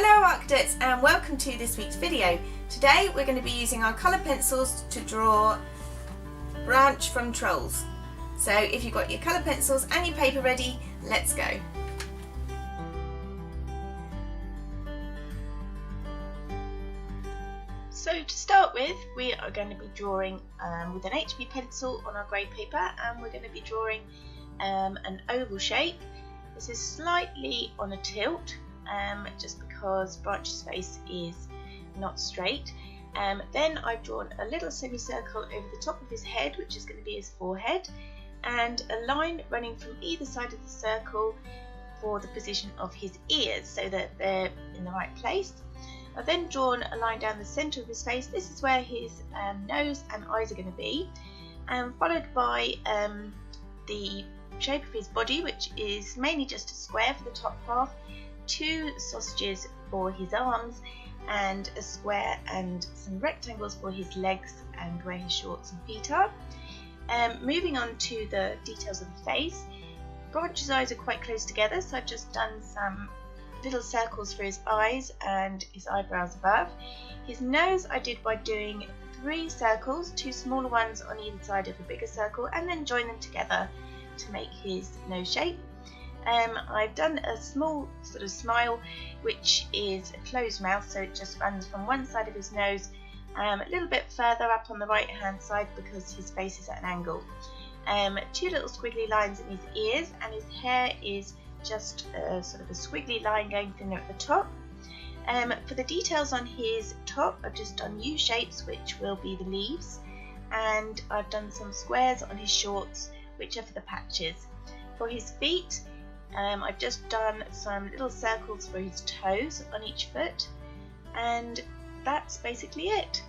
Hello Artcadets and welcome to this week's video. Today we're going to be using our colour pencils to draw Branch from Trolls. So if you've got your colour pencils and your paper ready, let's go. So to start with, we are going to be drawing with an HB pencil on our grey paper, and we're going to be drawing an oval shape. This is slightly on a tilt, just because Branch's face is not straight. Then I've drawn a little semicircle over the top of his head, which is going to be his forehead, and a line running from either side of the circle for the position of his ears so that they're in the right place. I've then drawn a line down the centre of his face. This is where his nose and eyes are going to be, followed by the shape of his body, which is mainly just a square for the top half, two sausages for his arms, and a square and some rectangles for his legs and where his shorts and feet are. Moving on to the details of the face, Branch's eyes are quite close together, so I've just done some little circles for his eyes and his eyebrows above. His nose I did by doing 3 circles, 2 smaller ones on either side of a bigger circle, and then join them together to make his nose shape. I've done a small sort of smile, which is a closed mouth, so it just runs from one side of his nose a little bit further up on the right hand side because his face is at an angle. 2 little squiggly lines in his ears, and his hair is just a sort of a squiggly line going thinner at the top. For the details on his top, I've just done U shapes, which will be the leaves, and I've done some squares on his shorts, which are for the patches. For his feet, I've just done some little circles for his toes on each foot, and that's basically it.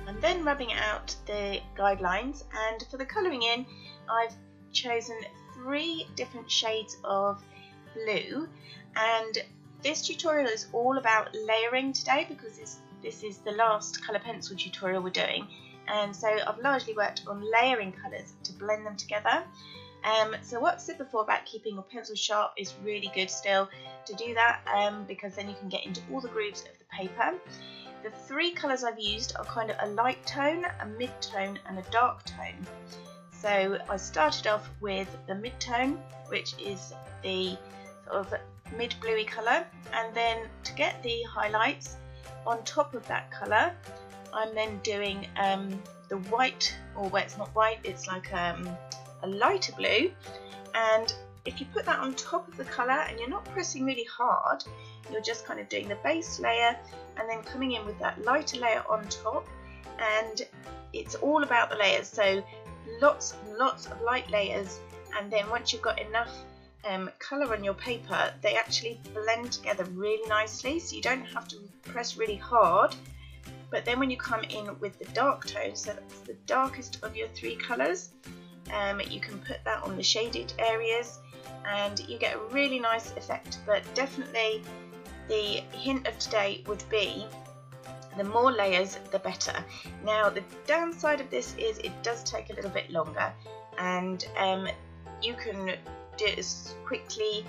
I'm then rubbing out the guidelines, and for the colouring in, I've chosen 3 different shades of blue, and this tutorial is all about layering today because this is the last colour pencil tutorial we're doing, and so I've largely worked on layering colours to blend them together. So what I said before about keeping your pencil sharp is really good still to do that, because then you can get into all the grooves of the paper. The 3 colours I've used are kind of a light tone, a mid-tone and a dark tone. So I started off with the mid-tone, which is the sort of mid-bluey colour, and then to get the highlights on top of that colour, I'm then doing the white, or where it's not white, it's like a lighter blue, and if you put that on top of the colour and you're not pressing really hard, you're just kind of doing the base layer and then coming in with that lighter layer on top, and it's all about the layers, so lots and lots of light layers, and then once you've got enough colour on your paper, they actually blend together really nicely, so you don't have to press really hard. But then when you come in with the dark tone, so that's the darkest of your 3 colours, you can put that on the shaded areas and you get a really nice effect. But definitely the hint of today would be the more layers the better. Now the downside of this is it does take a little bit longer, and you can do it as quickly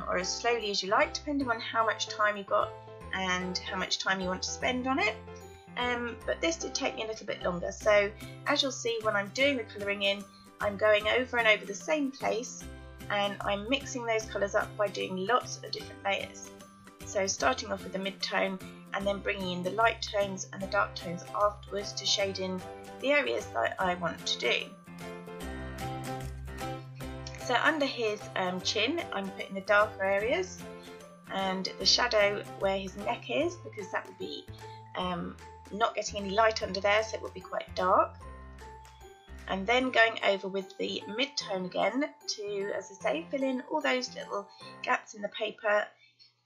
or as slowly as you like, depending on how much time you've got and how much time you want to spend on it. But this did take me a little bit longer, so as you'll see when I'm doing the colouring in, I'm going over and over the same place and I'm mixing those colours up by doing lots of different layers. So starting off with the mid-tone and then bringing in the light tones and the dark tones afterwards to shade in the areas that I want to do. So under his chin, I'm putting the darker areas and the shadow where his neck is, because that would be not getting any light under there, so it would be quite dark. And then going over with the mid-tone again to, as I say, fill in all those little gaps in the paper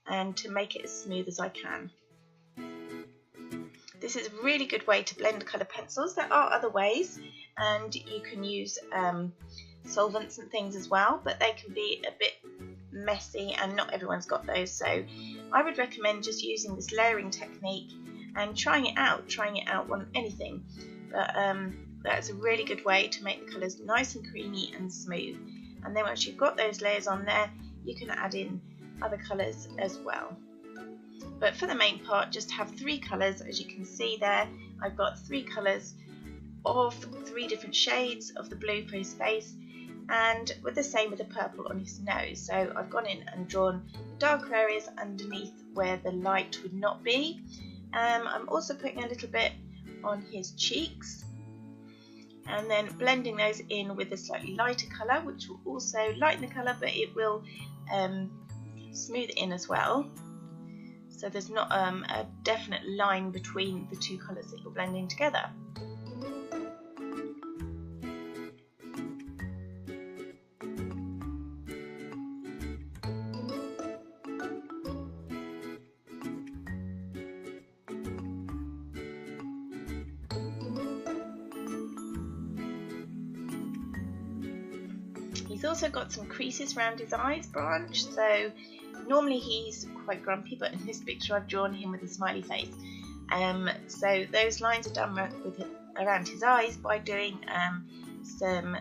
and to make it as smooth as I can. This is a really good way to blend colour pencils. There are other ways, and you can use solvents and things as well, but they can be a bit messy and not everyone's got those, so I would recommend just using this layering technique and trying it out on anything. But That's a really good way to make the colours nice and creamy and smooth. And then once you've got those layers on there, you can add in other colours as well. But for the main part, just have 3 colours. As you can see there, I've got 3 colours of 3 different shades of the blue for his face, and with the same with the purple on his nose. So I've gone in and drawn the darker areas underneath where the light would not be. I'm also putting a little bit on his cheeks, and then blending those in with a slightly lighter colour, which will also lighten the colour, but it will smooth it in as well. So there's not a definite line between the 2 colours that you're blending together. He's also got some creases around his eyes branch, so normally he's quite grumpy, but in this picture I've drawn him with a smiley face. So those lines are done around his eyes by doing some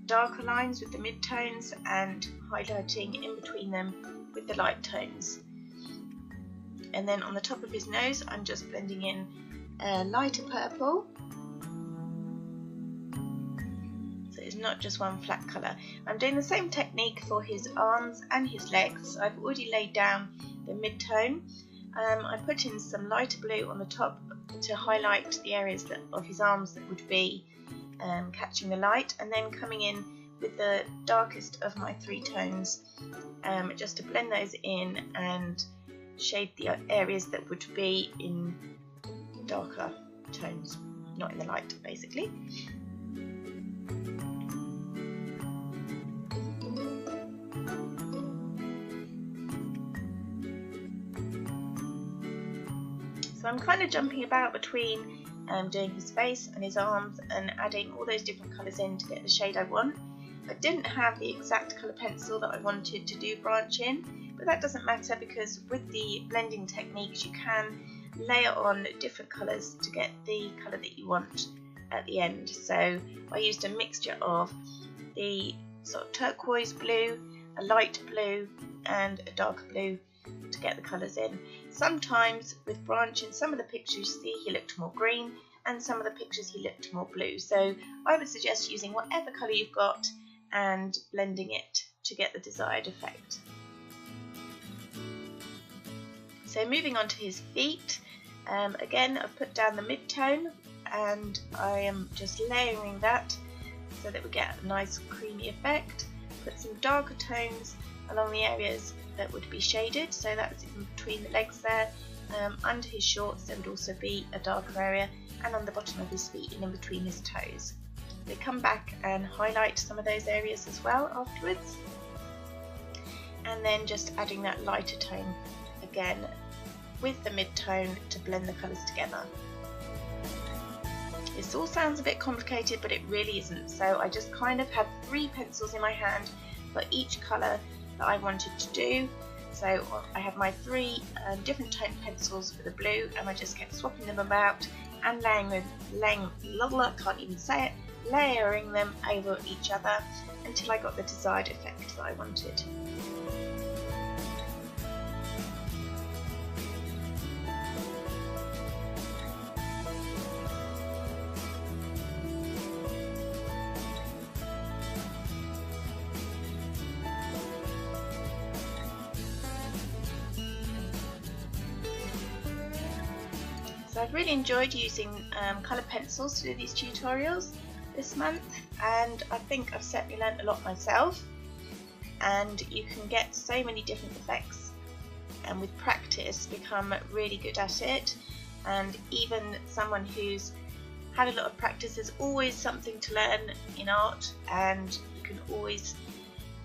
darker lines with the mid-tones and highlighting in between them with the light tones. And then on the top of his nose I'm just blending in a lighter purple. It's not just one flat colour. I'm doing the same technique for his arms and his legs. I've already laid down the mid-tone. I put in some lighter blue on the top to highlight the areas of his arms that would be catching the light, and then coming in with the darkest of my 3 tones just to blend those in and shade the areas that would be in darker tones, not in the light basically. So I'm kind of jumping about between doing his face and his arms and adding all those different colours in to get the shade I want. I didn't have the exact colour pencil that I wanted to do branch in, but that doesn't matter because with the blending techniques you can layer on different colours to get the colour that you want at the end. So I used a mixture of the sort of turquoise blue, a light blue and a darker blue to get the colours in. Sometimes with branch in some of the pictures you see he looked more green, and some of the pictures he looked more blue. So I would suggest using whatever colour you've got and blending it to get the desired effect. So moving on to his feet, again I've put down the mid-tone and I am just layering that so that we get a nice creamy effect. Put some darker tones along the areas that would be shaded, so that's in between the legs there. Under his shorts there would also be a darker area, and on the bottom of his feet and in between his toes. They come back and highlight some of those areas as well afterwards, and then just adding that lighter tone again with the mid-tone to blend the colours together. This all sounds a bit complicated, but it really isn't. So I just kind of had 3 pencils in my hand for each colour that I wanted to do. So I have my 3 different tone pencils for the blue, and I just kept swapping them about and layering them over each other until I got the desired effect that I wanted. So I've really enjoyed using colour pencils to do these tutorials this month, and I think I've certainly learnt a lot myself, and you can get so many different effects and with practice become really good at it. And even someone who's had a lot of practice, there's always something to learn in art, and you can always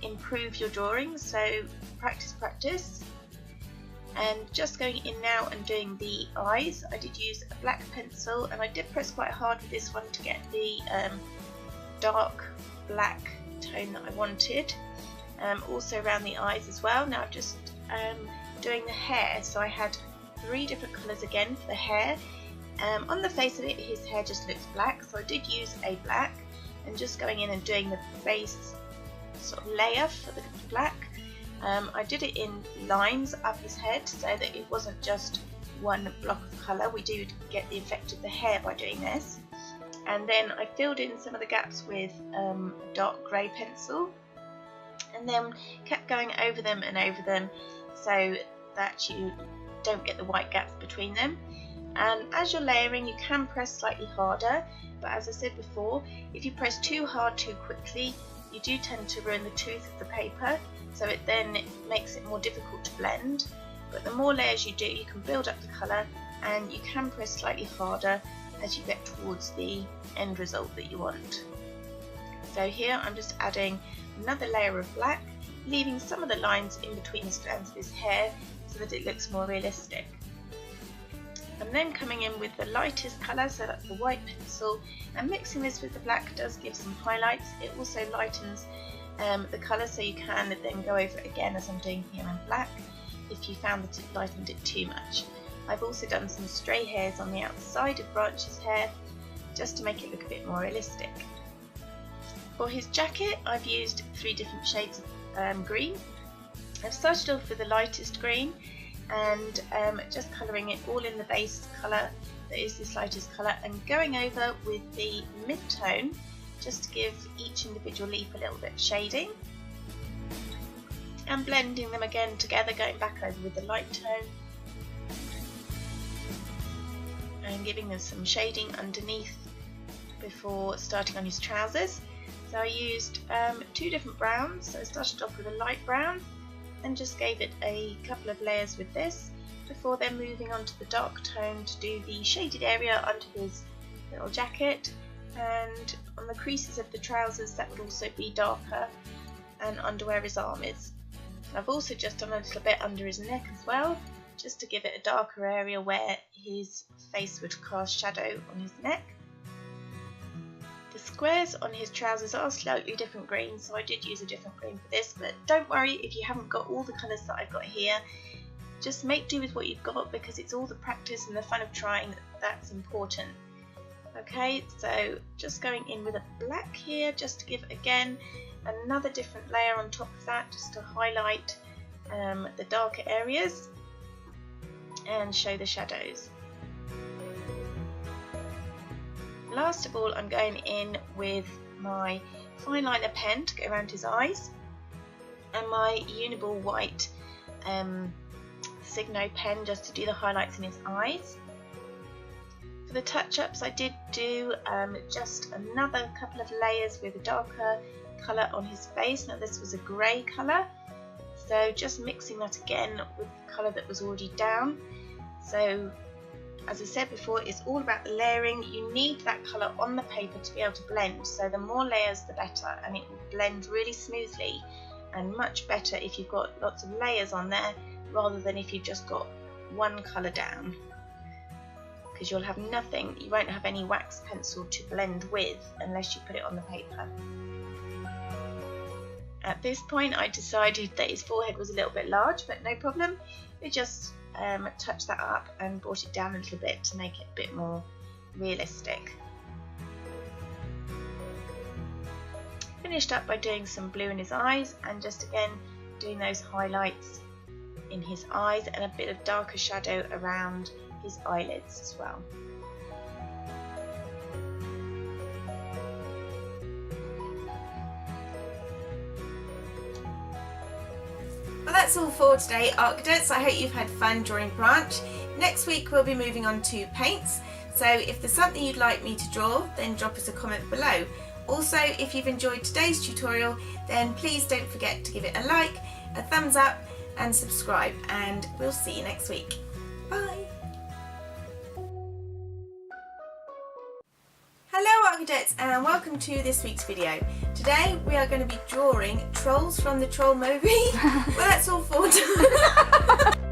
improve your drawings, so practice. And just going in now and doing the eyes, I did use a black pencil, and I did press quite hard with this one to get the dark black tone that I wanted, also around the eyes as well. Now I'm just doing the hair, so I had 3 different colours again for the hair, On the face of it, his hair just looks black, so I did use a black, and just going in and doing the base sort of layer for the black. I did it in lines up his head so that it wasn't just one block of colour. We do get the effect of the hair by doing this. And then I filled in some of the gaps with a dark grey pencil, and then kept going over them and over them so that you don't get the white gaps between them. And as you're layering, you can press slightly harder, but as I said before, if you press too hard too quickly, you do tend to ruin the tooth of the paper, so it then makes it more difficult to blend. But the more layers you do, you can build up the colour, and you can press slightly harder as you get towards the end result that you want. So here I'm just adding another layer of black, leaving some of the lines in between the strands of his hair so that it looks more realistic. I'm then coming in with the lightest colour, so that's the white pencil, and mixing this with the black does give some highlights. It also lightens the colour, so you can then go over it again as I'm doing here in black if you found that it lightened it too much. I've also done some stray hairs on the outside of Branch's hair just to make it look a bit more realistic. For his jacket, I've used 3 different shades of green. I've started off with the lightest green, and just colouring it all in the base colour that is this lightest colour, and going over with the mid-tone just to give each individual leaf a little bit of shading, and blending them again together, going back over with the light tone and giving them some shading underneath before starting on his trousers. So I used 2 different browns. So I started off with a light brown and just gave it a couple of layers with this before then moving on to the dark tone to do the shaded area under his little jacket, and on the creases of the trousers that would also be darker, and under where his arm is. I've also just done a little bit under his neck as well, just to give it a darker area where his face would cast shadow on his neck. The squares on his trousers are slightly different greens, so I did use a different green for this, but don't worry if you haven't got all the colours that I've got here. Just make do with what you've got, because it's all the practice and the fun of trying that's important. Okay, so just going in with a black here just to give again another different layer on top of that, just to highlight the darker areas and show the shadows. Last of all, I'm going in with my fine liner pen to go around his eyes, and my Uniball white Signo pen just to do the highlights in his eyes. For the touch-ups, I did do just another couple of layers with a darker colour on his face. Now this was a grey colour, so just mixing that again with the colour that was already down. So as I said before, it's all about the layering. You need that colour on the paper to be able to blend, so the more layers the better, and it will blend really smoothly and much better if you've got lots of layers on there rather than if you've just got one colour down, because you'll have nothing, you won't have any wax pencil to blend with unless you put it on the paper. At this point I decided that his forehead was a little bit large, but no problem, we just touched that up and brought it down a little bit to make it a bit more realistic. Finished up by doing some blue in his eyes, and just again doing those highlights in his eyes and a bit of darker shadow around his eyelids as well. Well, that's all for today, Artcadets. I hope you've had fun drawing Branch. Next week we'll be moving on to paints, so if there's something you'd like me to draw, then drop us a comment below. Also, if you've enjoyed today's tutorial, then please don't forget to give it a like, a thumbs up and subscribe, and we'll see you next week. Bye! Hello Artcadets, and welcome to this week's video. Today we are going to be drawing trolls from the Troll movie. Well, that's all for today.